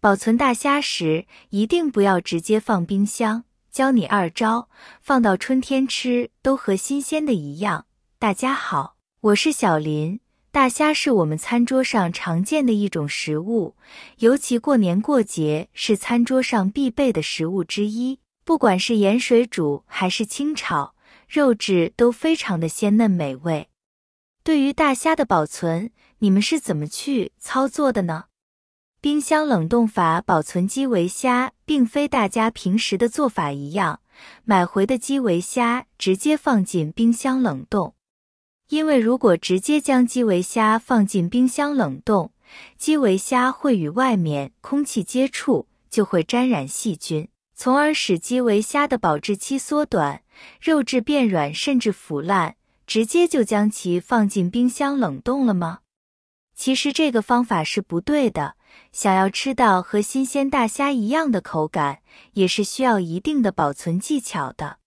保存大虾时，一定不要直接放冰箱，教你2招，放到春天吃都和新鲜的一样。大家好，我是小林。大虾是我们餐桌上常见的一种食物，尤其过年过节是餐桌上必备的食物之一。不管是盐水煮还是清炒，肉质都非常的鲜嫩美味。对于大虾的保存，你们是怎么去操作的呢？冰箱冷冻法保存基围虾并非大家平时的做法一样，买回的基围虾直接放进冰箱冷冻。因为如果直接将基围虾放进冰箱冷冻，基围虾会与外面空气接触，就会沾染细菌，从而使基围虾的保质期缩短，肉质变软甚至腐烂。直接就将其放进冰箱冷冻了吗？其实这个方法是不对的，想要吃到和新鲜大虾一样的口感，也是需要一定的保存技巧的。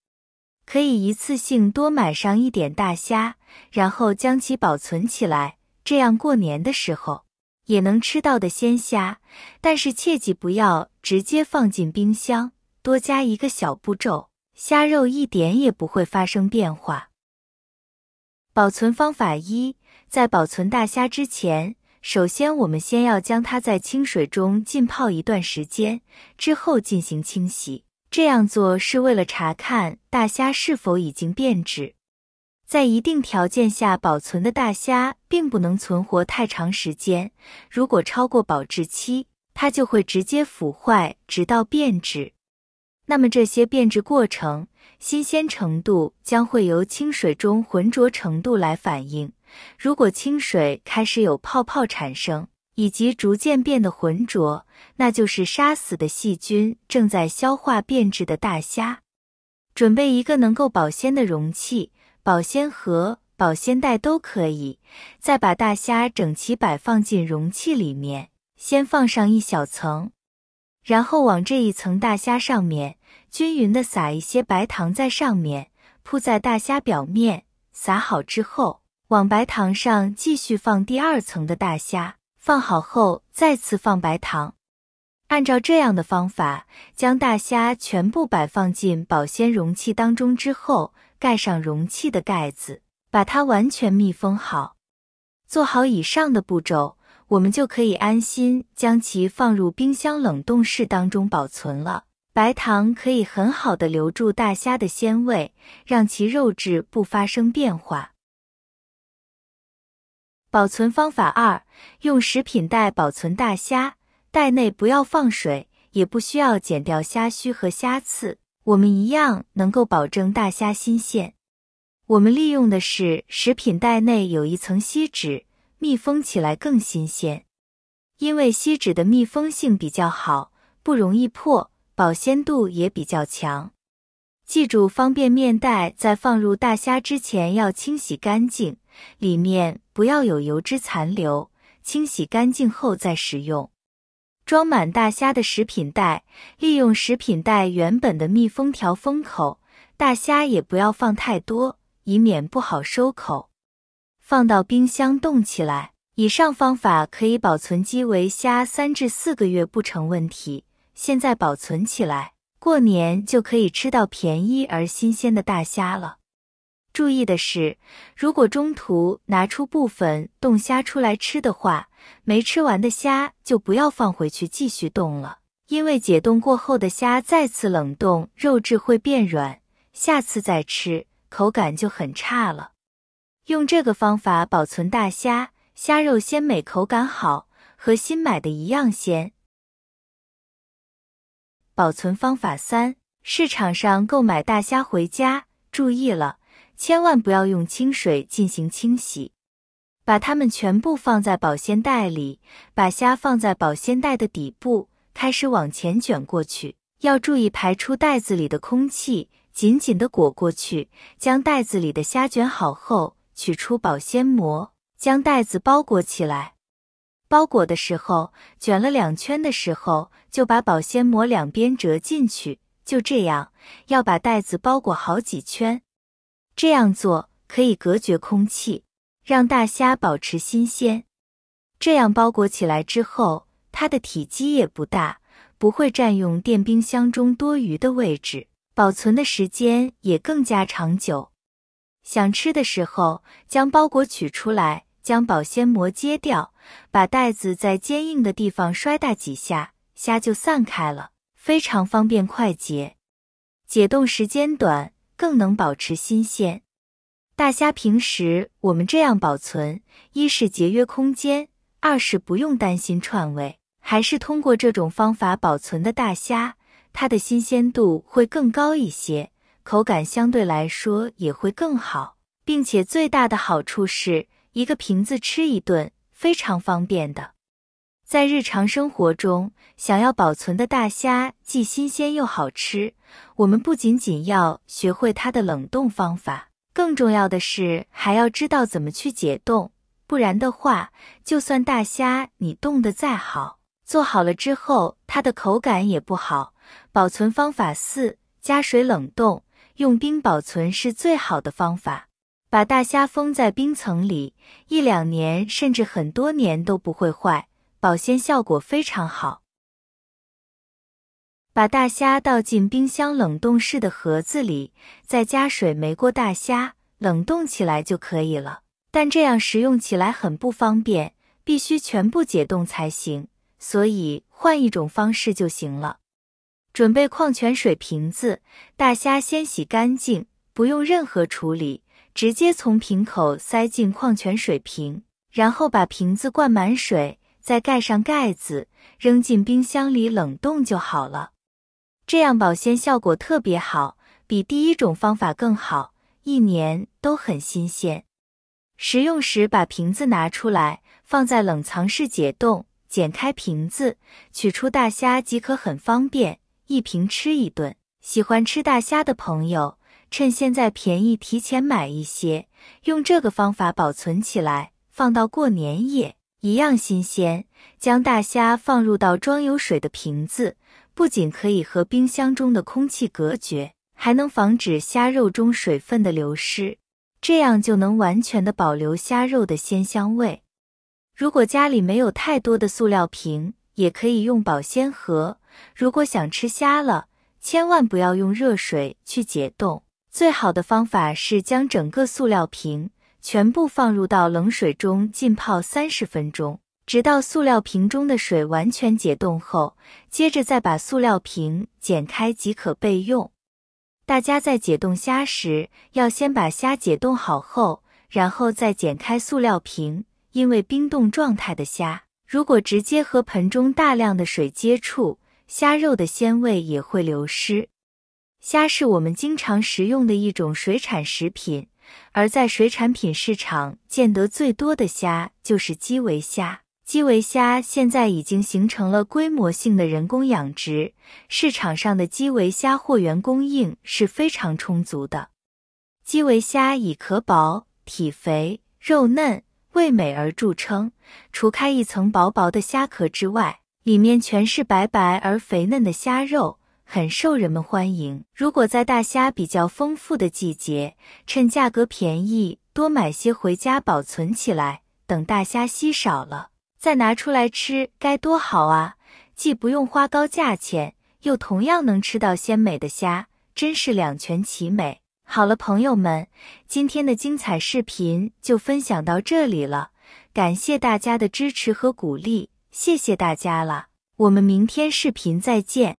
可以一次性多买上一点大虾，然后将其保存起来，这样过年的时候也能吃到的鲜虾，但是切记不要直接放进冰箱，多加一个小步骤，虾肉一点也不会发生变化。保存方法1，在保存大虾之前，首先我们先要将它在清水中浸泡一段时间，之后进行清洗。这样做是为了查看大虾是否已经变质。在一定条件下保存的大虾并不能存活太长时间，如果超过保质期，它就会直接腐坏，直到变质。那么这些变质过程，新鲜程度将会由清水中浑浊程度来反映。如果清水开始有泡泡产生，以及逐渐变得浑浊，那就是杀死的细菌正在消化变质的大虾。准备一个能够保鲜的容器，保鲜盒、保鲜袋都可以，再把大虾整齐摆放进容器里面，先放上一小层，然后往这一层大虾上面均匀地撒一些白糖在上面，铺在大虾表面。撒好之后，往白糖上继续放第2层的大虾，放好后再次放白糖。按照这样的方法，将大虾全部摆放进保鲜容器当中之后，盖上容器的盖子，把它完全密封好。做好以上的步骤，我们就可以安心将其放入冰箱冷冻室当中保存了。白糖可以很好的留住大虾的鲜味，让其肉质不发生变化。保存方法2，用食品袋保存大虾，袋内不要放水，也不需要剪掉虾须和虾刺，我们一样能够保证大虾新鲜。我们利用的是食品袋内有一层锡纸，密封起来更新鲜。因为锡纸的密封性比较好，不容易破，保鲜度也比较强。记住，方便面袋在放入大虾之前要清洗干净，里面不要有油脂残留，清洗干净后再使用。装满大虾的食品袋，利用食品袋原本的密封条封口，大虾也不要放太多，以免不好收口。放到冰箱冻起来。以上方法可以保存基围虾3至4个月不成问题。现在保存起来，过年就可以吃到便宜而新鲜的大虾了。注意的是，如果中途拿出部分冻虾出来吃的话，没吃完的虾就不要放回去继续冻了，因为解冻过后的虾再次冷冻，肉质会变软，下次再吃，口感就很差了。用这个方法保存大虾，虾肉鲜美，口感好，和新买的一样鲜。保存方法3，市场上购买大虾回家，注意了，千万不要用清水进行清洗。把它们全部放在保鲜袋里，把虾放在保鲜袋的底部，开始往前卷过去，要注意排出袋子里的空气，紧紧地裹过去，将袋子里的虾卷好后，取出保鲜膜，将袋子包裹起来。包裹的时候，卷了2圈的时候，就把保鲜膜两边折进去，就这样，要把袋子包裹好几圈。这样做可以隔绝空气，让大虾保持新鲜。这样包裹起来之后，它的体积也不大，不会占用电冰箱中多余的位置，保存的时间也更加长久。想吃的时候，将包裹取出来，将保鲜膜揭掉，把袋子在坚硬的地方摔打几下，虾就散开了，非常方便快捷。解冻时间短，更能保持新鲜。大虾平时我们这样保存，一是节约空间，二是不用担心串味。还是通过这种方法保存的大虾，它的新鲜度会更高一些，口感相对来说也会更好，并且最大的好处是一个瓶子吃一顿，非常方便的。在日常生活中，想要保存的大虾既新鲜又好吃，我们不仅仅要学会它的冷冻方法，更重要的是还要知道怎么去解冻，不然的话，就算大虾你冻得再好，做好了之后它的口感也不好。保存方法4：加水冷冻，用冰保存是最好的方法。把大虾封在冰层里，1-2年甚至很多年都不会坏，保鲜效果非常好。把大虾倒进冰箱冷冻室的盒子里，再加水没过大虾，冷冻起来就可以了。但这样食用起来很不方便，必须全部解冻才行，所以换一种方式就行了。准备矿泉水瓶子，大虾先洗干净，不用任何处理，直接从瓶口塞进矿泉水瓶，然后把瓶子灌满水，再盖上盖子，扔进冰箱里冷冻就好了。这样保鲜效果特别好，比第一种方法更好，1年都很新鲜。食用时把瓶子拿出来，放在冷藏室解冻，剪开瓶子，取出大虾即可，很方便，一瓶吃一顿。喜欢吃大虾的朋友，趁现在便宜提前买一些，用这个方法保存起来，放到过年夜一样新鲜。将大虾放入到装有水的瓶子，不仅可以和冰箱中的空气隔绝，还能防止虾肉中水分的流失，这样就能完全的保留虾肉的鲜香味。如果家里没有太多的塑料瓶，也可以用保鲜盒。如果想吃虾了，千万不要用热水去解冻，最好的方法是将整个塑料瓶全部放入到冷水中浸泡30分钟，直到塑料瓶中的水完全解冻后，接着再把塑料瓶剪开即可备用。大家在解冻虾时，要先把虾解冻好后，然后再剪开塑料瓶，因为冰冻状态的虾，如果直接和盆中大量的水接触，虾肉的鲜味也会流失。虾是我们经常食用的一种水产食品，而在水产品市场见得最多的虾就是基围虾。基围虾现在已经形成了规模性的人工养殖，市场上的基围虾货源供应是非常充足的。基围虾以壳薄、体肥、肉嫩、味美而著称，除开一层薄薄的虾壳之外，里面全是白白而肥嫩的虾肉，很受人们欢迎。如果在大虾比较丰富的季节，趁价格便宜，多买些回家保存起来，等大虾稀少了，再拿出来吃，该多好啊！既不用花高价钱，又同样能吃到鲜美的虾，真是两全其美。好了，朋友们，今天的精彩视频就分享到这里了，感谢大家的支持和鼓励，谢谢大家了，我们明天视频再见。